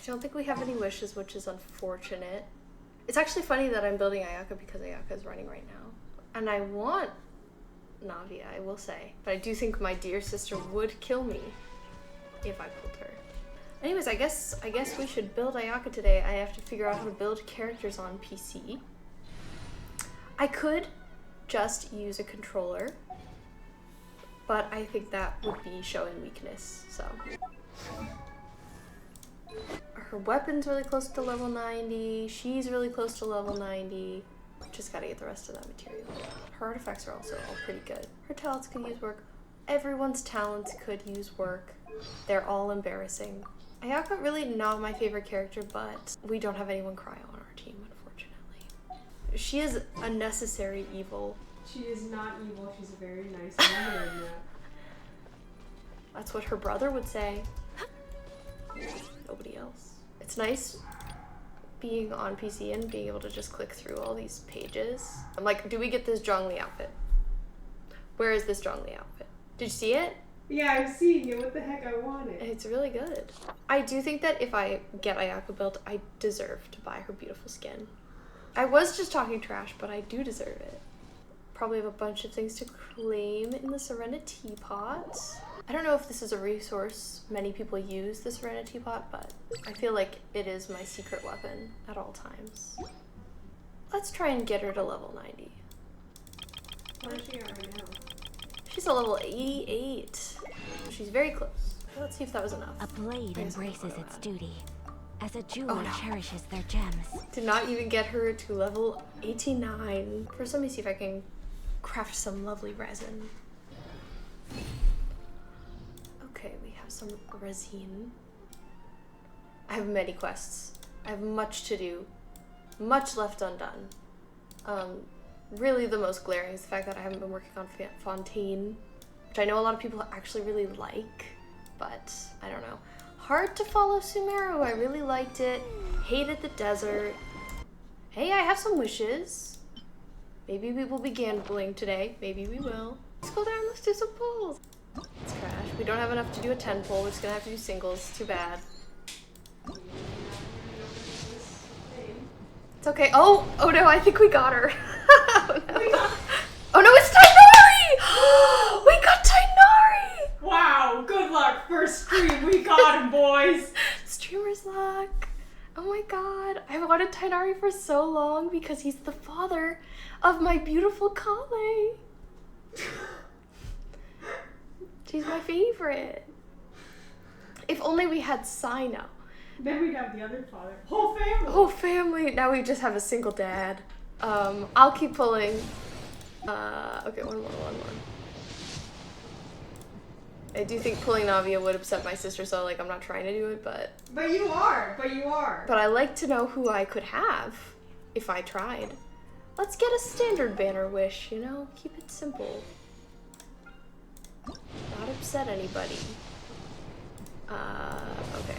don't think we have any wishes, which is unfortunate. It's actually funny that I'm building Ayaka because Ayaka is running right now. And I want Navia, I will say. But I do think my dear sister would kill me if I pulled her. Anyways, I guess we should build Ayaka today. I have to figure out how to build characters on PC. I could just use a controller, but I think that would be showing weakness, so. Her weapon's really close to level 90. She's really close to level 90. Just gotta get the rest of that material. Her artifacts are also all pretty good. Her talents could use work. Everyone's talents could use work. They're all embarrassing. Ayaka really not my favorite character, but we don't have anyone cry on our team, unfortunately. She is a necessary evil. She is not evil, she's a very nice woman. That's what her brother would say. Nobody else. It's nice being on PC and being able to just click through all these pages. I'm like, do we get this Zhongli outfit? Where is this Zhongli outfit? Did you see it? Yeah, I'm seeing it. What the heck, I want it. It's really good. I do think that if I get Ayaka built, I deserve to buy her beautiful skin. I was just talking trash, but I do deserve it. Probably have a bunch of things to claim in the Serenity Pot. I don't know if this is a resource many people use, the Serenity Pot, but I feel like it is my secret weapon at all times. Let's try and get her to level 90. Where is she at right now? She's a level 88. She's very close. Let's see if that was enough. A blade embraces its duty, as a jeweler cherishes their gems. Did not even get her to level 89. First, let me see if I can craft some lovely resin. Okay, we have some resin. I have many quests. I have much to do. Much left undone. Really the most glaring is the fact that I haven't been working on Fontaine, which I know a lot of people actually really like, but I don't know. Hard to follow Sumeru. I really liked it. Hated the desert. Hey, I have some wishes. Maybe we will be gambling today. Maybe we will. Let's go there and let's do some pulls. Let's crash. We don't have enough to do a 10 pull. We're just gonna have to do singles. Too bad. It's okay. Oh no, I think we got her. Oh no, it's Tainari! We got Tainari! Wow, good luck. First stream, we got him, boys. Streamer's luck. Oh my god. I wanted Tainari for so long because he's the father of my beautiful Kale. She's my favorite. If only we had Sino. Then we'd have the other father. Whole family. Whole family. Now we just have a single dad. I'll keep pulling. Okay, one more. I do think pulling Navia would upset my sister, so like I'm not trying to do it, but... But you are. But I like to know who I could have if I tried. Let's get a standard banner wish, you know? Keep it simple. Not upset anybody. Okay.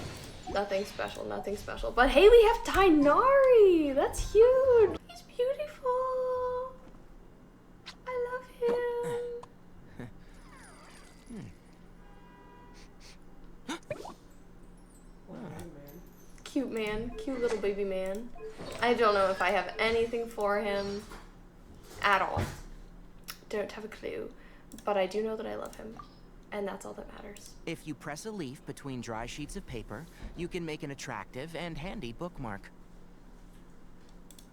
Nothing special. But hey, we have Tainari! That's huge! He's beautiful! I love him! Cute man. Cute little baby man. I don't know if I have anything for him at all. Don't have a clue. But I do know that I love him. And that's all that matters. If you press a leaf between dry sheets of paper, you can make an attractive and handy bookmark.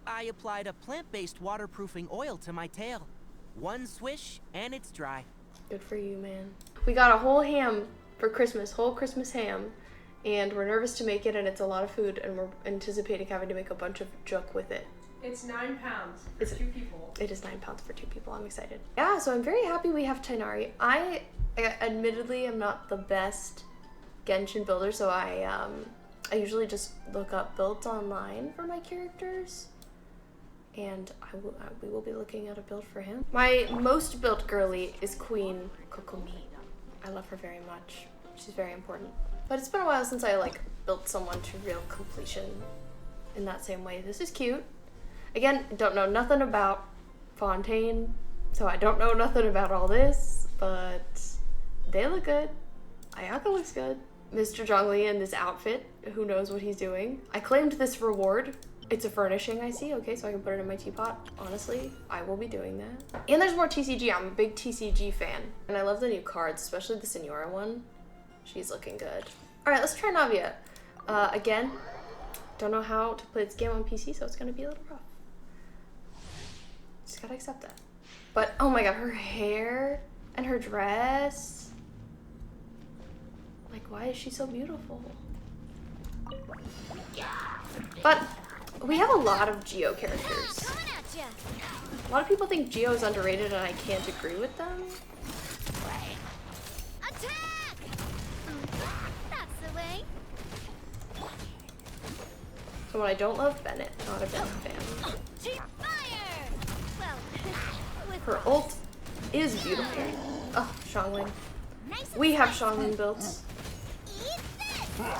I applied a plant-based waterproofing oil to my tail. One swish, and it's dry. Good for you, man. We got a whole ham for Christmas, whole Christmas ham. And we're nervous to make it, and it's a lot of food, and we're anticipating having to make a bunch of juk with it. It's 9 pounds for 2 people. It is 9 pounds for 2 people. I'm excited. Yeah, so I'm very happy we have Tainari. I admittedly am not the best Genshin builder, so I usually just look up builds online for my characters, and we will be looking at a build for him. My most built girly is Queen Kokomi. I love her very much. She's very important. But it's been a while since I like built someone to real completion in that same way. This is cute. Again, don't know nothing about Fontaine, so I don't know nothing about all this, but they look good. Ayaka looks good. Mr. Zhongli in this outfit. Who knows what he's doing? I claimed this reward. It's a furnishing, I see. Okay, so I can put it in my teapot. Honestly, I will be doing that. And there's more TCG. I'm a big TCG fan. And I love the new cards, especially the Senora one. She's looking good. All right, let's try Navia. Again, don't know how to play this game on PC, so it's gonna be a little rough. Just gotta accept that. But, oh my god, her hair and her dress. Like, why is she so beautiful? But we have a lot of Geo characters. A lot of people think Geo is underrated and I can't agree with them. Attack! That's the way. So what I don't love, Bennett. Not a Bennett fan. Fire! Well, with Her ult is beautiful. Oh, Xiangling. We have Xiangling built.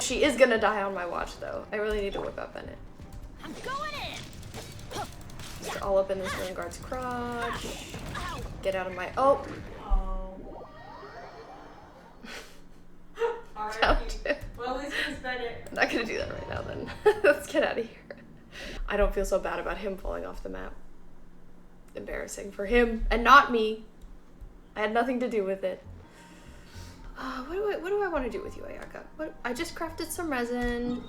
She is gonna die on my watch though. I really need to whip out Bennett. I'm going in. Just all up in this Ruin Guard's crotch. Get out of my oh. Alright. Well, at least it was Bennett. I'm not gonna do that right now then. Let's get out of here. I don't feel so bad about him falling off the map. Embarrassing for him and not me. I had nothing to do with it. What do I want to do with you, Ayaka? I just crafted some resin.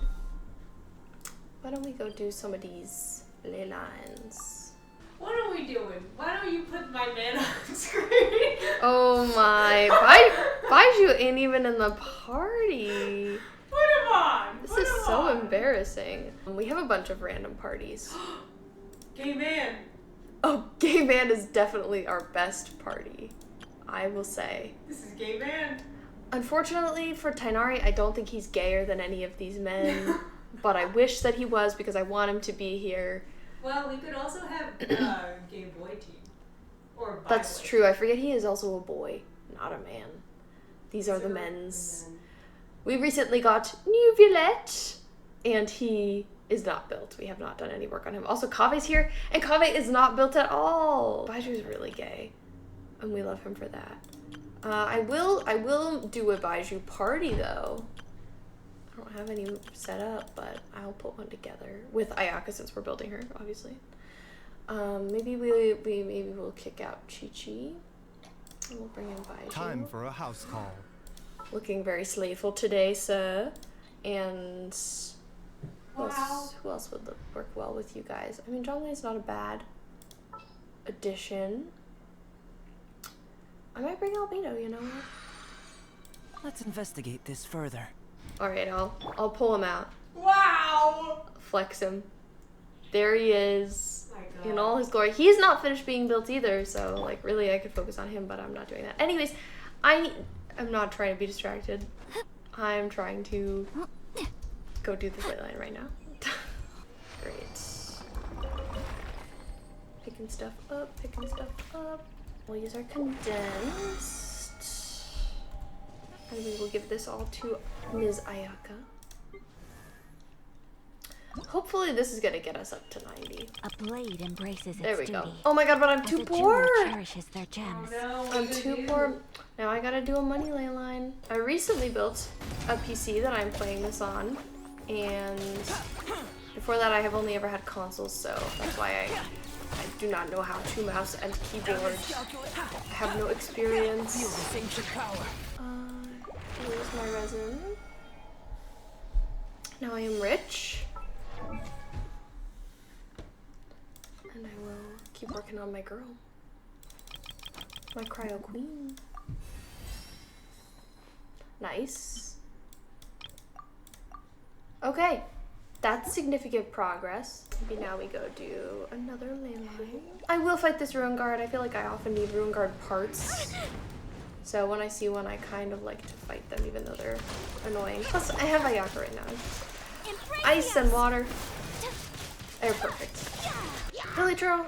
Why don't we go do some of these ley lines? What are we doing? Why don't you put my man on screen? Oh my. Baiju ain't even in the party. Put him on! This Put is him so on. embarrassing. We have a bunch of random parties. Gay man. Oh, gay man is definitely our best party, I will say. This is gay man. Unfortunately for Tainari, I don't think he's gayer than any of these men, but I wish that he was because I want him to be here. Well, we could also have gay boy team. Or bi That's boy true. team. I forget he is also a boy, not a man. These are the men's. We recently got new Violet, and he is not built. We have not done any work on him. Also, Kave's here, and Kave is not built at all. Baiju's really gay, and we love him for that. I will do a Baiju party though. I don't have any set up, but I'll put one together with Ayaka since we're building her, obviously. Maybe we'll kick out Chi-Chi. And we'll bring in Baiju. Time for a house call. Looking very slayful today, sir. And who else would work well with you guys? I mean, Zhongli is not a bad addition. I might bring Albedo, you know what? Let's investigate this further. Alright, I'll pull him out. Wow! Flex him. There he is. My God. In all his glory. He's not finished being built either, so like really I could focus on him, but I'm not doing that. Anyways, I'm not trying to be distracted. I'm trying to go do the ley line right now. Great. Picking stuff up. We'll use our condensed. And we will give this all to Ms. Ayaka. Hopefully this is gonna get us up to 90. A blade embraces its There we duty. go. Oh my god, but I'm As too a poor! jeweler cherishes their gems. No, what I'm are you too gonna poor. do? Now I gotta do a money ley line. I recently built a PC that I'm playing this on, and before that I have only ever had consoles, so that's why I do not know how to mouse and keyboard. I have no experience. Here's my resin. Now I am rich. And I will keep working on my girl. My cryo queen. Nice. Okay. That's significant progress. Maybe now we go do another ley line. I will fight this Ruin Guard. I feel like I often need Ruin Guard parts. So when I see one, I kind of like to fight them even though they're annoying. Plus, I have Ayaka right now. Ice and water. They're perfect. Really true.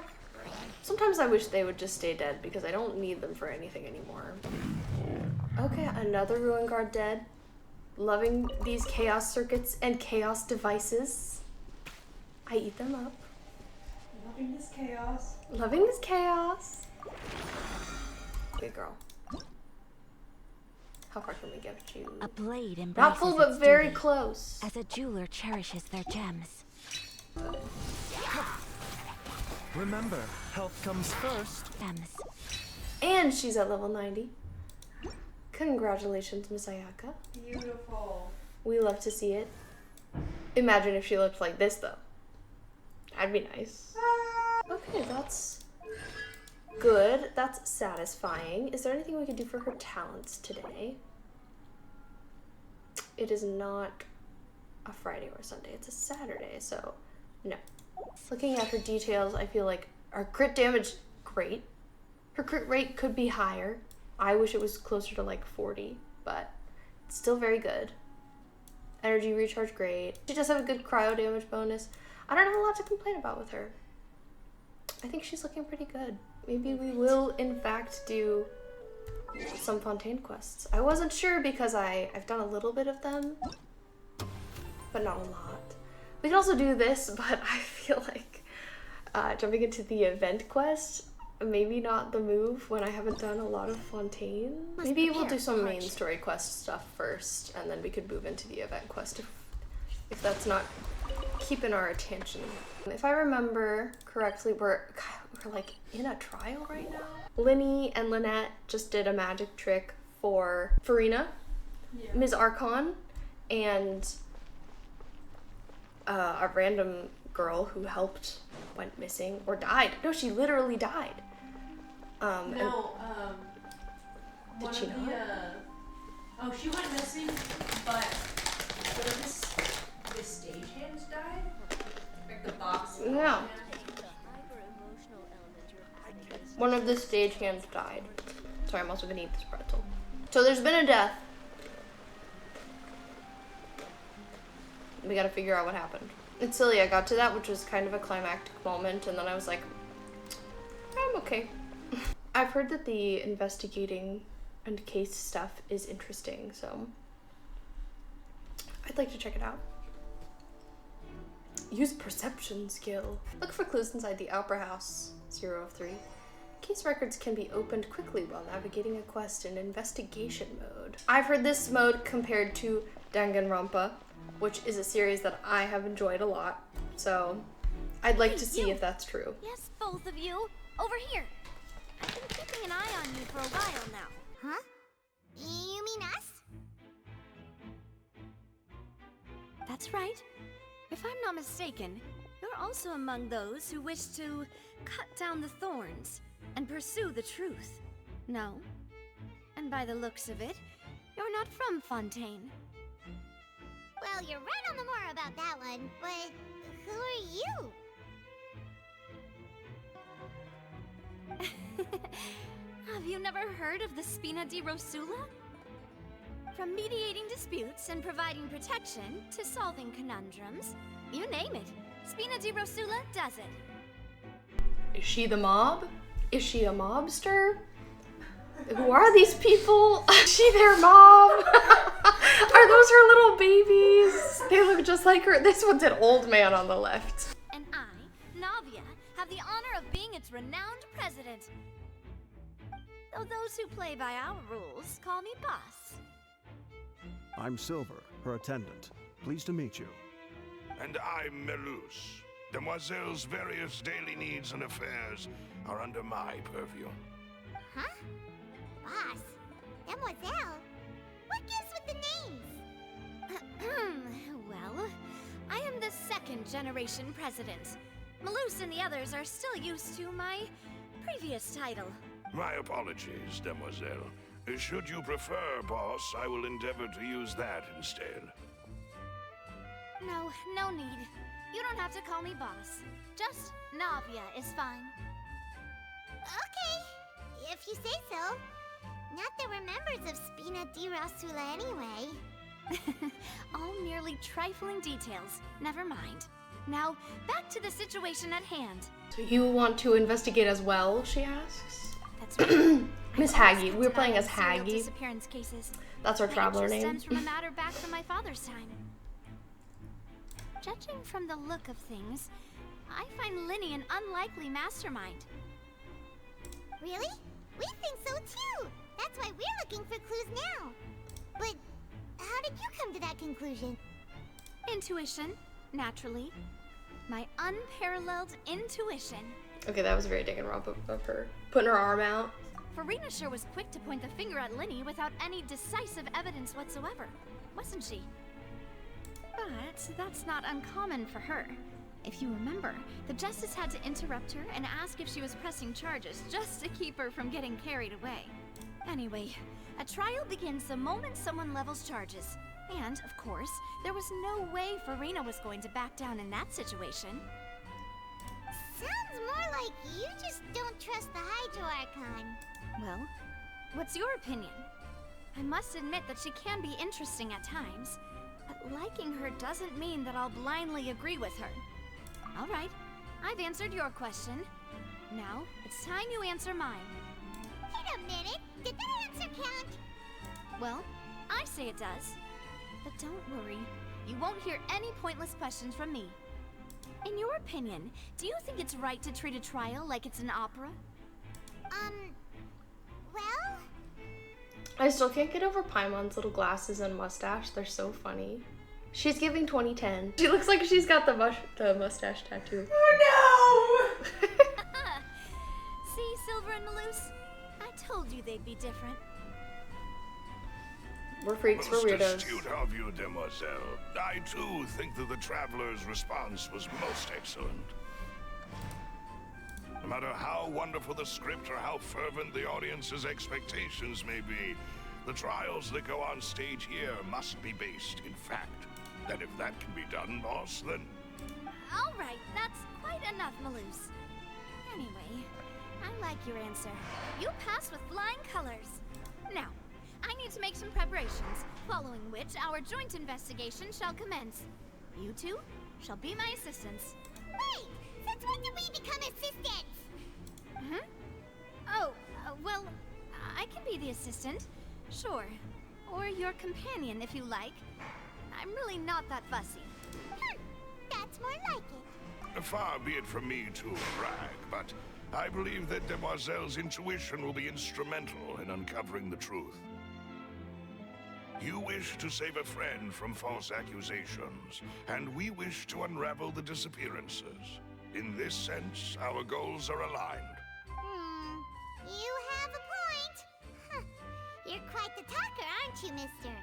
Sometimes I wish they would just stay dead because I don't need them for anything anymore. Okay, another Ruin Guard dead. Loving these chaos circuits and chaos devices. I eat them up. Loving this chaos. Loving this chaos. Good girl. How far can we get you? A blade embraces Not full, but its very duty, close. as a jeweler cherishes their gems. Remember, health comes first. Gems. And she's at level 90. Congratulations, Miss Ayaka. Beautiful. We love to see it. Imagine if she looked like this, though. That'd be nice. Okay, that's good. That's satisfying. Is there anything we could do for her talents today? It is not a Friday or Sunday. It's a Saturday, so no. Looking at her details, I feel like our crit damage, great. Her crit rate could be higher. I wish it was closer to like 40, but it's still very good. Energy recharge, great. She does have a good cryo damage bonus. I don't have a lot to complain about with her. I think she's looking pretty good. Maybe we will, in fact, do some Fontaine quests. I wasn't sure because I've done a little bit of them, but not a lot. We can also do this, but I feel like jumping into the event quest, maybe not the move when I haven't done a lot of Fontaine. Maybe we'll do some main story quest stuff first, and then we could move into the event quest if that's not keeping our attention. If I remember correctly, we're like in a trial right now. Linny and Lynette just did a magic trick for Farina, Ms. Archon, and a random girl who helped went missing or died. No, she literally died. One Did she of not? oh, she went missing, but the stagehands died? Like the box? Yeah. One of the stagehands died. Sorry, I'm also gonna eat this pretzel. So there's been a death. We gotta figure out what happened. It's silly, I got to that, which was kind of a climactic moment, and then I was like, I'm okay. I've heard that the investigating and case stuff is interesting, so I'd like to check it out. Use perception skill. Look for clues inside the Opera House, 0 of 3. Case records can be opened quickly while navigating a quest in investigation mode. I've heard this mode compared to Danganronpa, which is a series that I have enjoyed a lot, so I'd like to see if that's true. Yes, both of you. Over here. I've been keeping an eye on you for a while now. Huh? You mean us? That's right. If I'm not mistaken, you're also among those who wish to cut down the thorns and pursue the truth. No? And by the looks of it, you're not from Fontaine. Well, you're right on the more about that one, but who are you? Have you never heard of the Spina di Rosula? From mediating disputes and providing protection to solving conundrums, you name it, Spina di Rosula does it. Is she the mob? Is she a mobster? Who are these people? Is she their mom? Are those her little babies? They look just like her. This one's an old man on the left. And I, Navia, have the honor of being its renowned president. Though those who play by our rules call me boss. I'm Silver, her attendant. Pleased to meet you. And I'm Melus. Demoiselle's various daily needs and affairs are under my purview. Huh? Boss? Demoiselle? What gives with the names? Well, I am the second generation president. Malus and the others are still used to my previous title. My apologies, Demoiselle. Should you prefer, boss, I will endeavor to use that instead. No need. You don't have to call me boss. Just Navia is fine. Okay, if you say so. Not that we're members of Spina di Rosula anyway. All merely trifling details. Never mind. Now, back to the situation at hand. So you want to investigate as well, she asks? That's right. Miss Haggy. We're playing as Haggy. Disappearance cases. That's our My traveler interest name. stems from a matter back from my father's time. Judging from the look of things, I find Linny an unlikely mastermind. Really? We think so too! That's why we're looking for clues now. But how did you come to that conclusion? Intuition, naturally. My unparalleled intuition. Okay, that was very Danganronpa of her. Putting her arm out. Farina sure was quick to point the finger at Linny without any decisive evidence whatsoever, wasn't she? But that's not uncommon for her. If you remember, the Justice had to interrupt her and ask if she was pressing charges just to keep her from getting carried away. Anyway, a trial begins the moment someone levels charges. And, of course, there was no way Farina was going to back down in that situation. Sounds more like you just don't trust the Hydro Archon. Well, what's your opinion? I must admit that she can be interesting at times, but liking her doesn't mean that I'll blindly agree with her. All right, I've answered your question. Now, it's time you answer mine. Wait a minute, did that answer count? Well, I say it does. But don't worry, you won't hear any pointless questions from me. In your opinion, do you think it's right to treat a trial like it's an opera? Well? I still can't get over Paimon's little glasses and mustache. They're so funny. She's giving 2010. She looks like she's got the mustache tattoo. Oh no! See, Silver and Maloose? I told you they'd be different. We're freaks, we're Most weirdos. astute of you, demoiselle. I too think that the traveler's response was most excellent. No matter how wonderful the script or how fervent the audience's expectations may be, the trials that go on stage here must be based in fact. And if that can be done, boss, then... All right, that's quite enough, Maloose. Anyway, I like your answer. You passed with flying colors. Now, I need to make some preparations, following which our joint investigation shall commence. You two shall be my assistants. Wait! Since when did we become assistants? Oh, well, I can be the assistant, sure. Or your companion, if you like. I'm really not that fussy. That's more like it. Far be it from me to brag, but I believe that Demoiselle's intuition will be instrumental in uncovering the truth. You wish to save a friend from false accusations, and we wish to unravel the disappearances. In this sense, our goals are aligned. You have a point. Huh. You're quite the talker, aren't you, mister?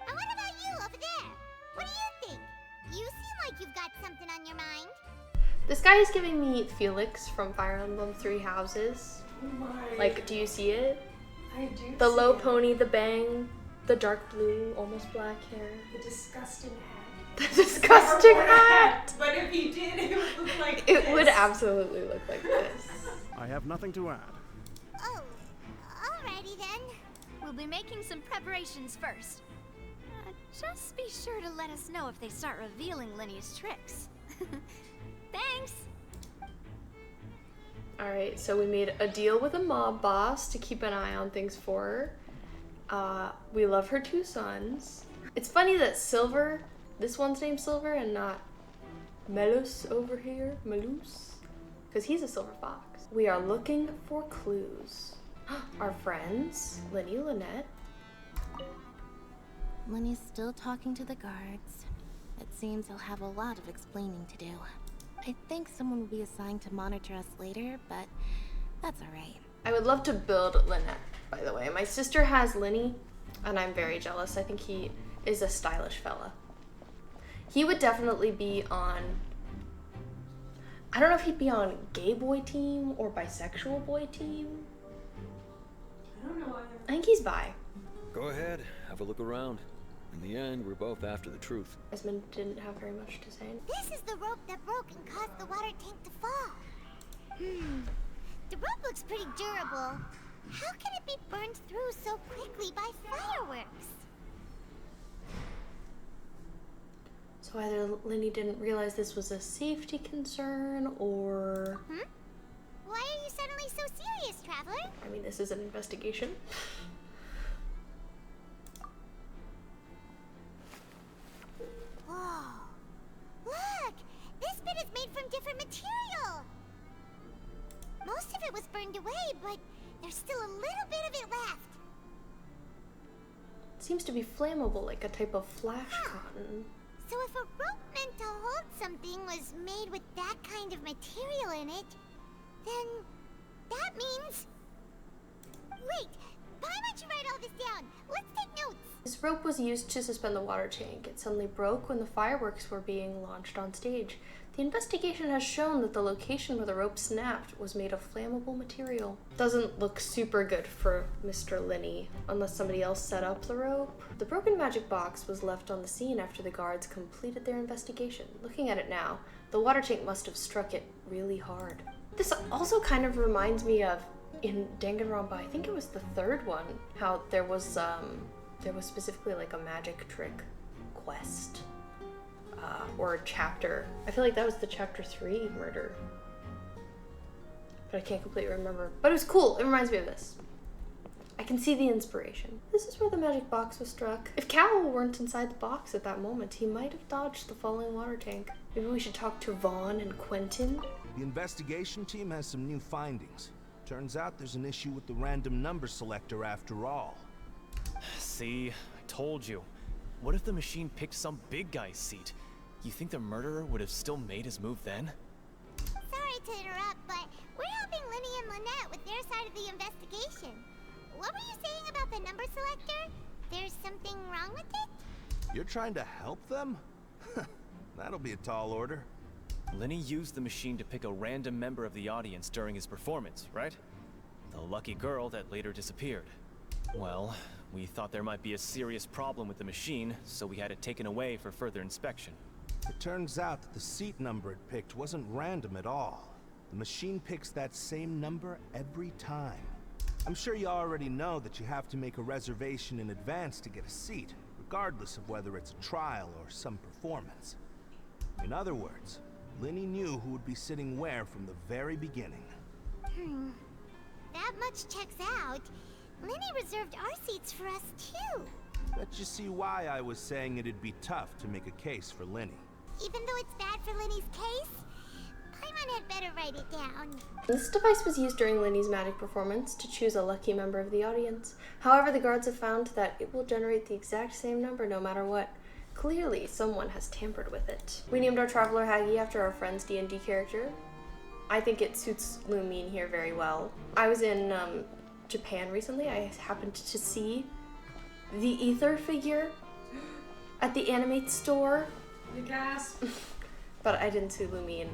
And what about you over there? What do you think? You seem like you've got something on your mind. This guy is giving me Felix from Fire Emblem Three Houses. Oh my. Like, do you see it? I do. The see low it. pony, the bang, the dark blue, almost black hair. The disgusting hat. The disgusting Or a hat! But if he did, it would look like It would this. absolutely look like this. I have nothing to add. Oh, alrighty then. We'll be making some preparations first. Just be sure to let us know if they start revealing Linny's tricks. Thanks! Alright, so we made a deal with a mob boss to keep an eye on things for her. We love her two sons. It's funny that Silver, this one's named Silver and not Melus over here. Melus? Because he's a silver fox. We are looking for clues. Our friends, Linny, Lynette. Linny's still talking to the guards. It seems he'll have a lot of explaining to do. I think someone will be assigned to monitor us later, but that's alright. I would love to build Lynette, by the way. My sister has Linny, and I'm very jealous. I think he is a stylish fella. He would definitely be on... I don't know if he'd be on gay boy team or bisexual boy team. I don't know either. I think he's bi. Go ahead, have a look around. In the end, we're both after the truth. Esmond didn't have very much to say. This is the rope that broke and caused the water tank to fall. The rope looks pretty durable. How can it be burned through so quickly by fireworks? So either Linny didn't realize this was a safety concern, or... Why are you suddenly so serious, Traveler? I mean, this is an investigation. Whoa. Look! This bit is made from different material! Most of it was burned away, but there's still a little bit of it left. Seems to be flammable, like a type of flash cotton. So if a rope meant to hold something was made with that kind of material in it, then that means... Wait, why don't you write all this down? Let's take notes. This rope was used to suspend the water tank. It suddenly broke when the fireworks were being launched on stage. The investigation has shown that the location where the rope snapped was made of flammable material. Doesn't look super good for Mr. Linney, unless somebody else set up the rope. The broken magic box was left on the scene after the guards completed their investigation. Looking at it now, the water tank must have struck it really hard. This also kind of reminds me of, in Danganronpa, I think it was the third one, how there was specifically like a magic trick quest. Or a chapter. I feel like that was the chapter 3 murder. But I can't completely remember. But it was cool. It reminds me of this. I can see the inspiration. This is where the magic box was struck. If Cowell weren't inside the box at that moment, he might have dodged the falling water tank. Maybe we should talk to Vaughn and Quentin. The investigation team has some new findings. Turns out there's an issue with the random number selector after all. See, I told you. What if the machine picked some big guy's seat? You think the murderer would have still made his move then? Sorry to interrupt, but we're helping Linny and Lynette with their side of the investigation. What were you saying about the number selector? There's something wrong with it? You're trying to help them? That'll be a tall order. Linny used the machine to pick a random member of the audience during his performance, right? The lucky girl that later disappeared. Well, we thought there might be a serious problem with the machine, so we had it taken away for further inspection. It turns out that the seat number it picked wasn't random at all. The machine picks that same number every time. I'm sure you already know that you have to make a reservation in advance to get a seat, regardless of whether it's a trial or some performance. In other words, Linny knew who would be sitting where from the very beginning. That much checks out. Linny reserved our seats for us too. Bet you see why I was saying it'd be tough to make a case for Linny. Even though it's bad for Linny's case, Paimon had better write it down. This device was used during Linny's magic performance to choose a lucky member of the audience. However, the guards have found that it will generate the exact same number no matter what. Clearly, someone has tampered with it. We named our Traveler Hagi after our friend's D&D character. I think it suits Lumine here very well. I was in Japan recently. I happened to see the Ether figure at the Animate store. The gas. But I didn't see Lumine.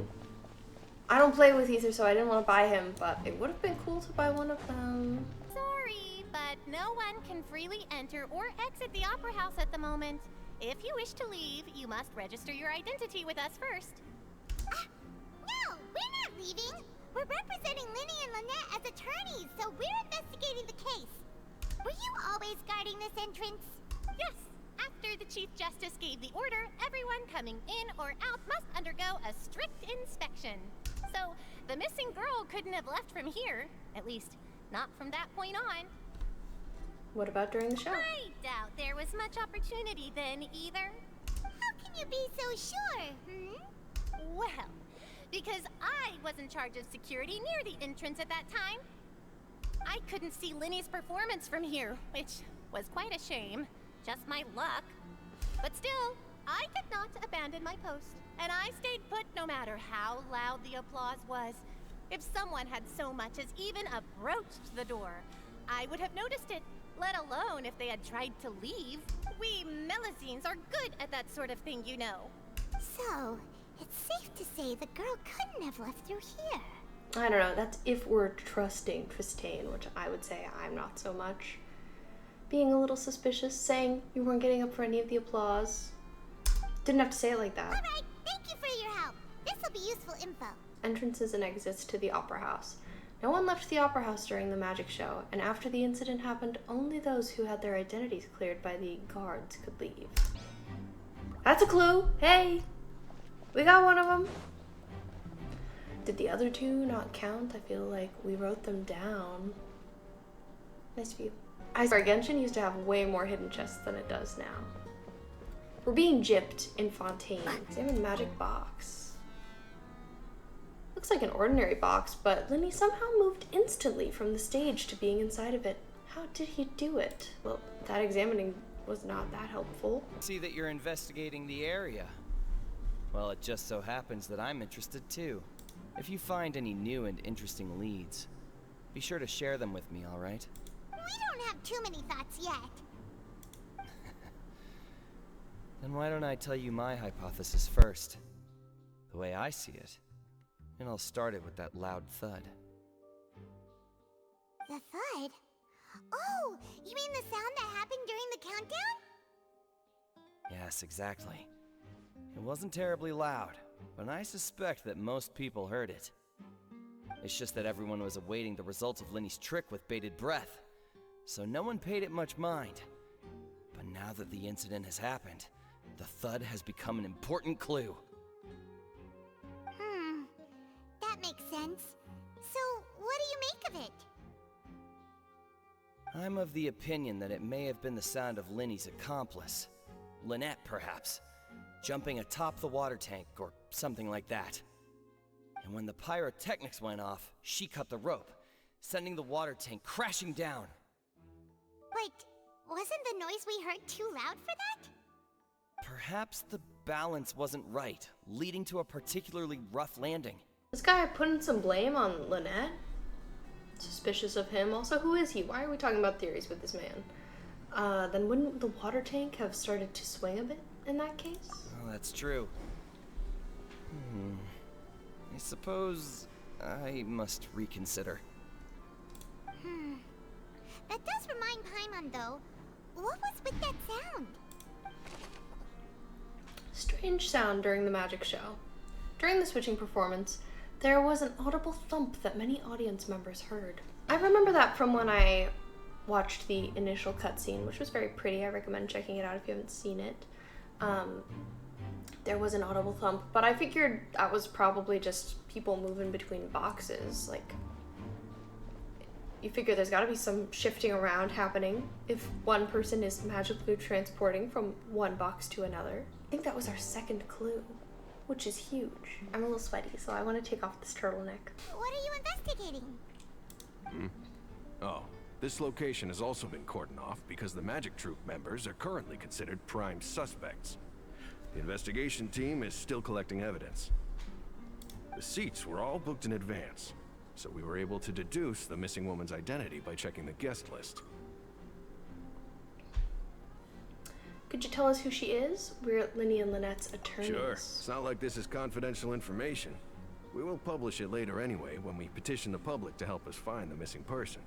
I don't play with Ether, so I didn't want to buy him, but it would have been cool to buy one of them. Sorry, but no one can freely enter or exit the Opera House at the moment. If you wish to leave, you must register your identity with us first. No, we're not leaving. We're representing Linny and Lynette as attorneys, so we're investigating the case. Were you always guarding this entrance? Yes. After the Chief Justice gave the order, everyone coming in or out must undergo a strict inspection. So, the missing girl couldn't have left from here. At least, not from that point on. What about during the show? I doubt there was much opportunity then, either. How can you be so sure, Well, because I was in charge of security near the entrance at that time. I couldn't see Linny's performance from here, which was quite a shame. Just my luck. But still, I did not abandon my post, and I stayed put no matter how loud the applause was. If someone had so much as even approached the door, I would have noticed it, let alone if they had tried to leave. We Melusines are good at that sort of thing, you know. So, it's safe to say the girl couldn't have left through here. I don't know, that's if we're trusting Tristane, which I would say I'm not so much. Being a little suspicious, saying you weren't getting up for any of the applause. Didn't have to say it like that. Alright, thank you for your help. This'll be useful info. Entrances and exits to the Opera House. No one left the Opera House during the magic show, and after the incident happened, only those who had their identities cleared by the guards could leave. That's a clue! Hey! We got one of them! Did the other two not count? I feel like we wrote them down. Nice view. I swear, Genshin used to have way more hidden chests than it does now. We're being gypped in Fontaine. Examine magic box. Looks like an ordinary box, but Linny somehow moved instantly from the stage to being inside of it. How did he do it? Well, that examining was not that helpful. See that you're investigating the area. Well, it just so happens that I'm interested too. If you find any new and interesting leads, be sure to share them with me, alright? We don't have too many thoughts yet. Then why don't I tell you my hypothesis first? The way I see it. And I'll start it with that loud thud. The thud? Oh, you mean the sound that happened during the countdown? Yes, exactly. It wasn't terribly loud, but I suspect that most people heard it. It's just that everyone was awaiting the results of Linny's trick with bated breath, so no one paid it much mind. But now that the incident has happened, the thud has become an important clue. That makes sense. So, what do you make of it? I'm of the opinion that it may have been the sound of Linny's accomplice. Lynette, perhaps. Jumping atop the water tank, or something like that. And when the pyrotechnics went off, she cut the rope, sending the water tank crashing down. But wasn't the noise we heard too loud for that? Perhaps the balance wasn't right, leading to a particularly rough landing. This guy putting some blame on Lynette? Suspicious of him. Also, who is he? Why are we talking about theories with this man? Then wouldn't the water tank have started to swing a bit in that case? Oh, that's true. I suppose I must reconsider. That does remind Paimon, though. What was with that sound? Strange sound during the magic show. During the switching performance, there was an audible thump that many audience members heard. I remember that from when I watched the initial cutscene, which was very pretty. I recommend checking it out if you haven't seen it. There was an audible thump, but I figured that was probably just people moving between boxes. Like, you figure there's gotta be some shifting around happening if one person is magically transporting from one box to another. I think that was our second clue, which is huge. I'm a little sweaty, so I want to take off this turtleneck. What are you investigating? Oh, this location has also been cordoned off because the Magic Troop members are currently considered prime suspects. The investigation team is still collecting evidence. The seats were all booked in advance, so we were able to deduce the missing woman's identity by checking the guest list. Could you tell us who she is? We're Linny and Lynette's attorneys. Sure. It's not like this is confidential information. We will publish it later anyway when we petition the public to help us find the missing person.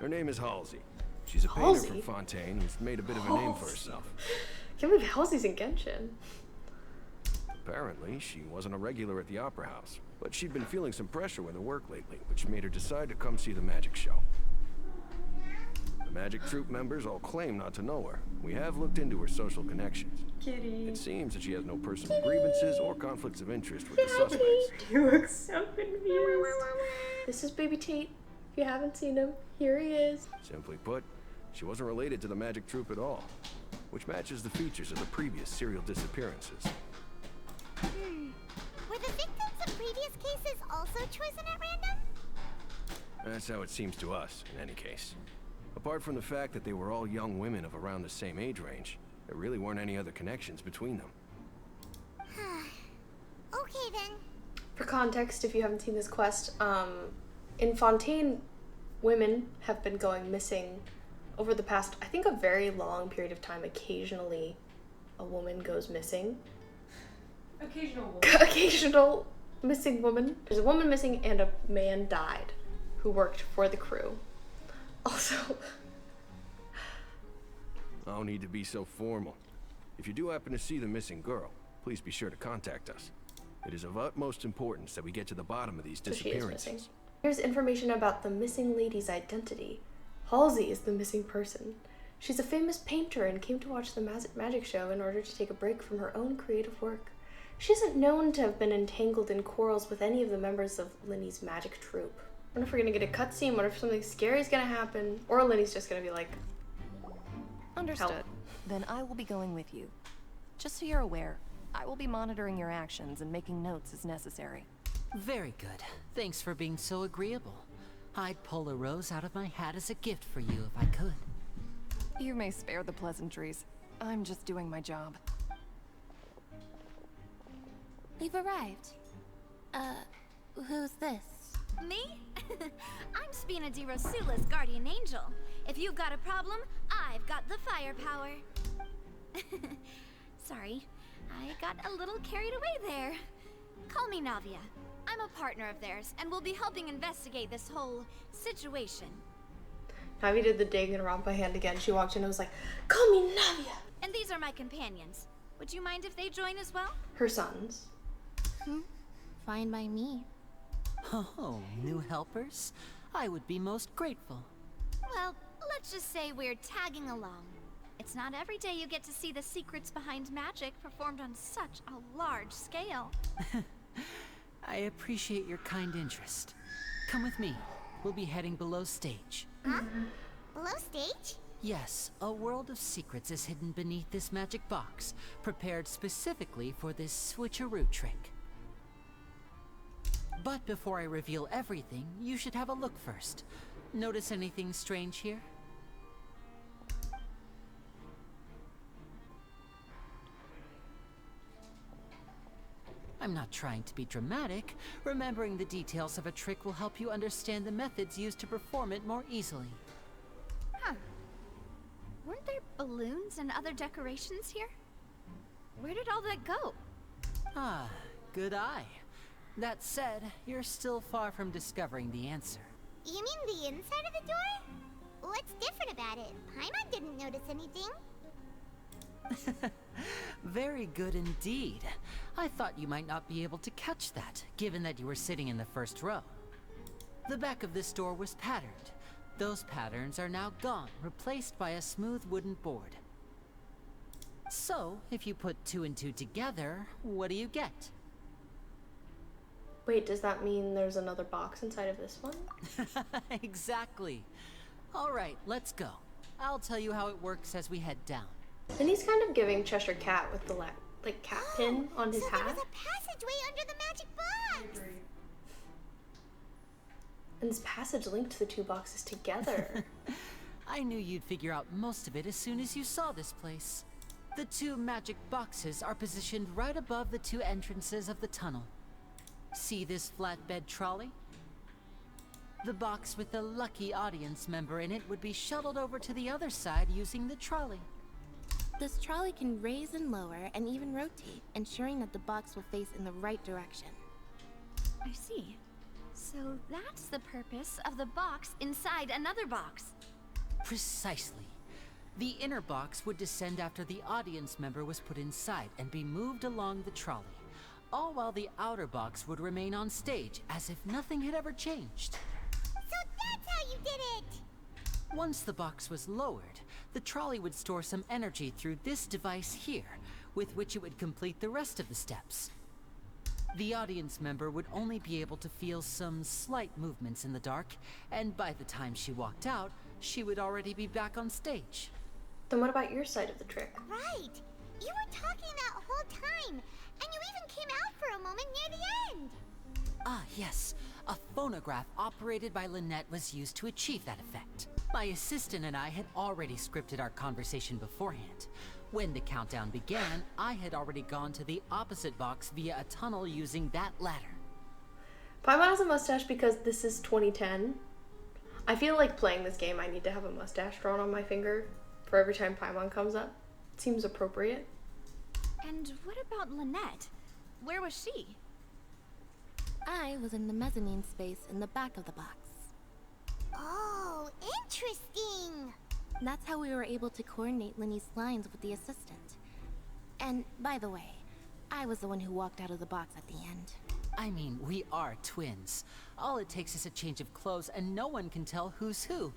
Her name is Halsey. She's a painter from Fontaine who's made a bit of a name for herself. I can't believe Halsey's in Genshin. Apparently, she wasn't a regular at the Opera House, but she'd been feeling some pressure with her work lately, which made her decide to come see the magic show. The Magic Troop members all claim not to know her. We have looked into her social connections. Kitty. It seems that she has no personal grievances or conflicts of interest with the suspects. You look so confused. This is Baby Tate. If you haven't seen him, here he is. Simply put, she wasn't related to the Magic Troop at all, which matches the features of the previous serial disappearances. Were the victims of previous cases also chosen at random? That's how it seems to us, in any case. Apart from the fact that they were all young women of around the same age range, there really weren't any other connections between them. Okay then. For context, if you haven't seen this quest, in Fontaine, women have been going missing over the past, I think, a very long period of time. Occasionally, a woman goes missing. Occasional missing woman. There's a woman missing and a man died who worked for the crew. Also, no need to be so formal. If you do happen to see the missing girl, please be sure to contact us. It is of utmost importance that we get to the bottom of these disappearances. Here's information about the missing lady's identity. Halsey is the missing person. She's a famous painter and came to watch the magic show in order to take a break from her own creative work. She isn't known to have been entangled in quarrels with any of the members of Linny's magic troupe. I wonder if we're gonna get a cutscene, what if something scary is gonna happen, or Linny's just gonna be like, Understood. help. Then I will be going with you. Just so you're aware, I will be monitoring your actions and making notes as necessary. Very good. Thanks for being so agreeable. I'd pull a rose out of my hat as a gift for you if I could. You may spare the pleasantries. I'm just doing my job. You've arrived. Who's this? Me? I'm Spina di Rosula's guardian angel. If you've got a problem, I've got the firepower. Sorry, I got a little carried away there. Call me Navia. I'm a partner of theirs, and will be helping investigate this whole situation. Navi did the dig and Rampa hand again. She walked in and was like, "Call me Navia!" And these are my companions. Would you mind if they join as well? Her sons. Fine by me. Oh, new helpers? I would be most grateful. Well, let's just say we're tagging along. It's not every day you get to see the secrets behind magic performed on such a large scale. I appreciate your kind interest. Come with me. We'll be heading below stage. Huh? Below stage? Yes, a world of secrets is hidden beneath this magic box, prepared specifically for this switcheroo trick. But before I reveal everything, you should have a look first. Notice anything strange here? I'm not trying to be dramatic. Remembering the details of a trick will help you understand the methods used to perform it more easily. Huh. Weren't there balloons and other decorations here? Where did all that go? Ah, good eye. That said, you're still far from discovering the answer. You mean the inside of the door? What's different about it? Paimon didn't notice anything. Very good indeed. I thought you might not be able to catch that, given that you were sitting in the first row. The back of this door was patterned. Those patterns are now gone, replaced by a smooth wooden board. So, if you put 2 and 2 together, what do you get? Wait, does that mean there's another box inside of this one? Exactly. Alright, let's go. I'll tell you how it works as we head down. And he's kind of giving Cheshire Cat with the cat pin on his so hat. There was a passageway under the magic box! And this passage linked the two boxes together. I knew you'd figure out most of it as soon as you saw this place. The 2 magic boxes are positioned right above the 2 entrances of the tunnel. See this flatbed trolley? The box with the lucky audience member in it would be shuttled over to the other side using the trolley. This trolley can raise and lower and even rotate, ensuring that the box will face in the right direction. I see. So that's the purpose of the box inside another box. Precisely. The inner box would descend after the audience member was put inside and be moved along the trolley, all while the outer box would remain on stage as if nothing had ever changed. So that's how you did it! Once the box was lowered, the trolley would store some energy through this device here, with which it would complete the rest of the steps. The audience member would only be able to feel some slight movements in the dark, and by the time she walked out, she would already be back on stage. Then what about your side of the trick? Right! You were talking that whole time, and you even came out for a moment near the end! Ah, yes. A phonograph operated by Lynette was used to achieve that effect. My assistant and I had already scripted our conversation beforehand. When the countdown began, I had already gone to the opposite box via a tunnel using that ladder. Paimon has a mustache because this is 2010. I feel like playing this game I need to have a mustache drawn on my finger for every time Paimon comes up. It seems appropriate. And what about Lynette? Where was she? I was in the mezzanine space in the back of the box. Oh, interesting! That's how we were able to coordinate Linny's lines with the assistant. And, by the way, I was the one who walked out of the box at the end. I mean, we are twins. All it takes is a change of clothes and no one can tell who's who.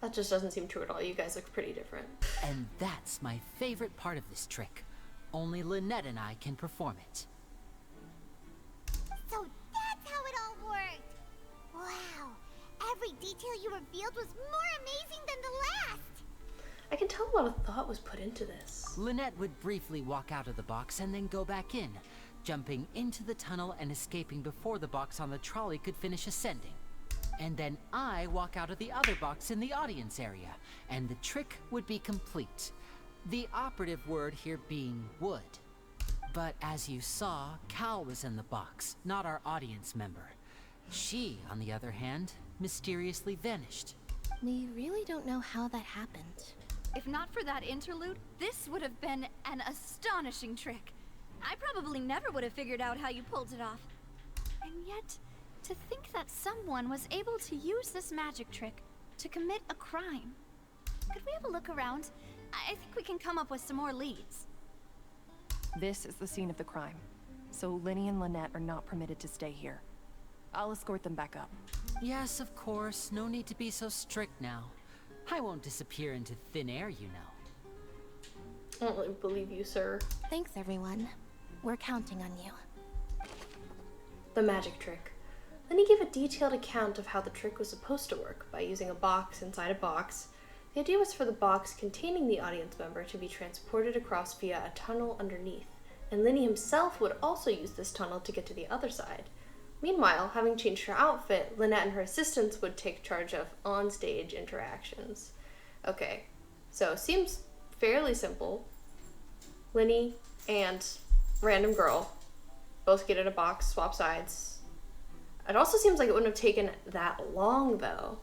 That just doesn't seem true at all. You guys look pretty different. And that's my favorite part of this trick. Only Lynette and I can perform it. So that's how it all worked! Wow! Every detail you revealed was more amazing than the last! I can tell a lot of thought was put into this. Lynette would briefly walk out of the box and then go back in, jumping into the tunnel and escaping before the box on the trolley could finish ascending. and then I walk out of the other box in the audience area, and the trick would be complete. The operative word here being would. But as you saw, Cal was in the box, not our audience member. She, on the other hand, mysteriously vanished. We really don't know how that happened. If not for that interlude, this would have been an astonishing trick. I probably never would have figured out how you pulled it off. And yet, to think that someone was able to use this magic trick to commit a crime. Could we have a look around? I think we can come up with some more leads. This is the scene of the crime, so Linny and Lynette are not permitted to stay here. I'll escort them back up. Yes, of course. No need to be so strict now. I won't disappear into thin air, you know. I don't really believe you, sir. Thanks, everyone. We're counting on you. The magic trick. Then he gave a detailed account of how the trick was supposed to work by using a box inside a box. The idea was for the box containing the audience member to be transported across via a tunnel underneath, and Linny himself would also use this tunnel to get to the other side. Meanwhile, having changed her outfit, Lynette and her assistants would take charge of on-stage interactions. Okay, so seems fairly simple. Linny and random girl both get in a box, swap sides. It also seems like it wouldn't have taken that long, though.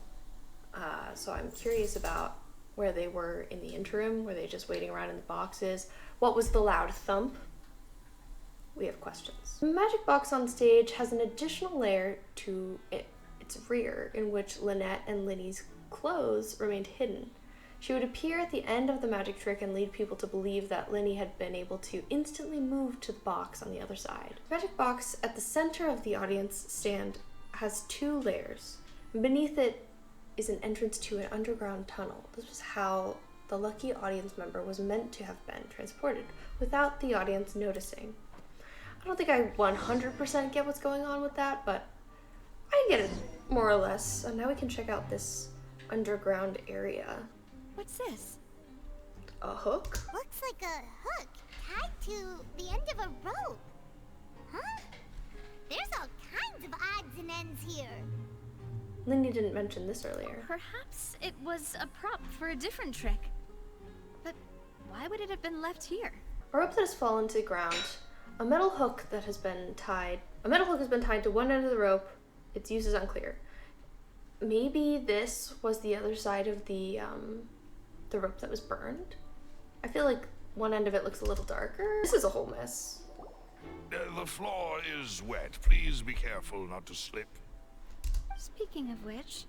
So I'm curious about where they were in the interim. Were they just waiting around in the boxes? What was the loud thump? We have questions. The magic box on stage has an additional layer to its rear in which Lynette and Linny's clothes remained hidden. She would appear at the end of the magic trick and lead people to believe that Linny had been able to instantly move to the box on the other side. The magic box at the center of the audience stand has 2 layers. Beneath it is an entrance to an underground tunnel. This was how the lucky audience member was meant to have been transported, without the audience noticing. I don't think I 100% get what's going on with that, but I get it more or less. And now we can check out this underground area. What's this? A hook? Looks like a hook tied to the end of a rope. Huh? There's all kinds of odds and ends here. Lindy didn't mention this earlier. Perhaps it was a prop for a different trick. But why would it have been left here? A rope that has fallen to the ground. A metal hook has been tied to one end of the rope. Its use is unclear. Maybe this was the other side of the rope that was burned. I feel like one end of it looks a little darker. This is a whole mess. The floor is wet. Please be careful not to slip. Speaking of which,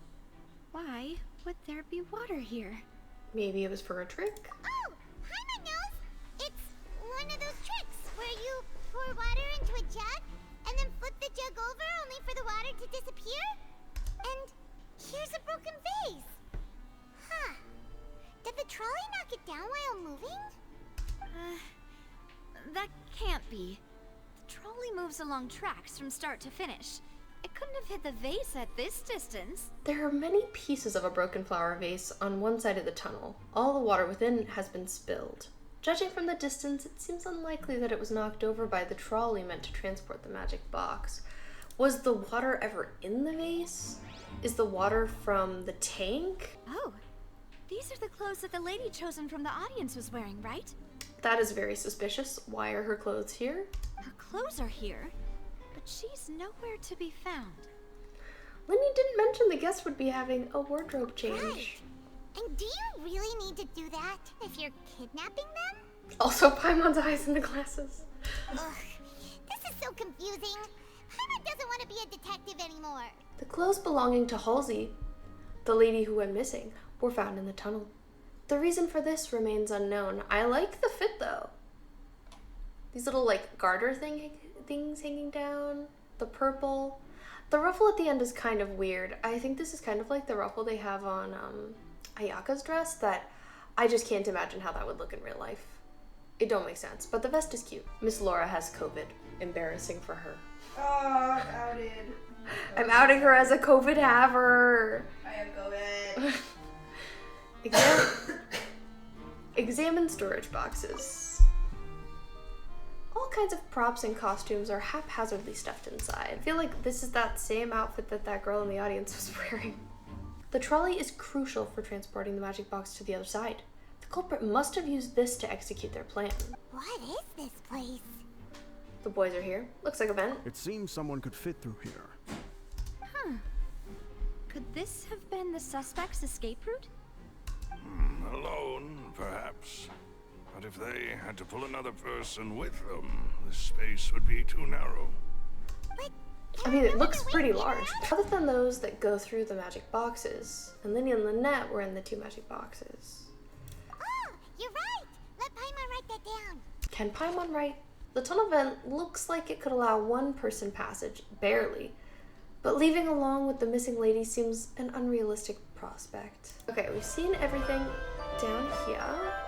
why would there be water here? Maybe it was for a trick? Oh, hi, my nose. It's one of those tricks where you pour water into a jug and then flip the jug over only for the water to disappear. And here's a broken vase. Huh. Did the trolley knock it down while moving? That can't be. The trolley moves along tracks from start to finish. It couldn't have hit the vase at this distance. There are many pieces of a broken flower vase on one side of the tunnel. All the water within has been spilled. Judging from the distance, it seems unlikely that it was knocked over by the trolley meant to transport the magic box. Was the water ever in the vase? Is the water from the tank? Oh, these are the clothes that the lady chosen from the audience was wearing, right? That is very suspicious. Why are her clothes here? Her clothes are here, but she's nowhere to be found. Linny didn't mention the guests would be having a wardrobe change. Right. And do you really need to do that if you're kidnapping them? Also, Paimon's eyes in the glasses. Ugh, this is so confusing. Paimon doesn't want to be a detective anymore. The clothes belonging to Halsey, the lady who went missing, were found in the tunnel. The reason for this remains unknown. I like the fit, though. These little, garter things hanging down. The purple. The ruffle at the end is kind of weird. I think this is kind of like the ruffle they have on Ayaka's dress that I just can't imagine how that would look in real life. It don't make sense, but the vest is cute. Miss Laura has COVID. Embarrassing for her. Oh, I'm outed. I'm outing her as a COVID haver. I have COVID. Examine storage boxes. All kinds of props and costumes are haphazardly stuffed inside. I feel like this is that same outfit that that girl in the audience was wearing. The trolley is crucial for transporting the magic box to the other side. The culprit must have used this to execute their plan. What is this place? The boys are here. Looks like a vent. It seems someone could fit through here. Huh. Could this have been the suspect's escape route? Alone, perhaps. But if they had to pull another person with them, the space would be too narrow. I mean, it looks pretty large. Other than those that go through the magic boxes, and Linny and Lynette were in the 2 magic boxes. Oh, you're right! Let Paimon write that down. Can Paimon write? The tunnel vent looks like it could allow 1 person passage, barely. But leaving along with the missing lady seems an unrealistic prospect. Okay, we've seen everything down here.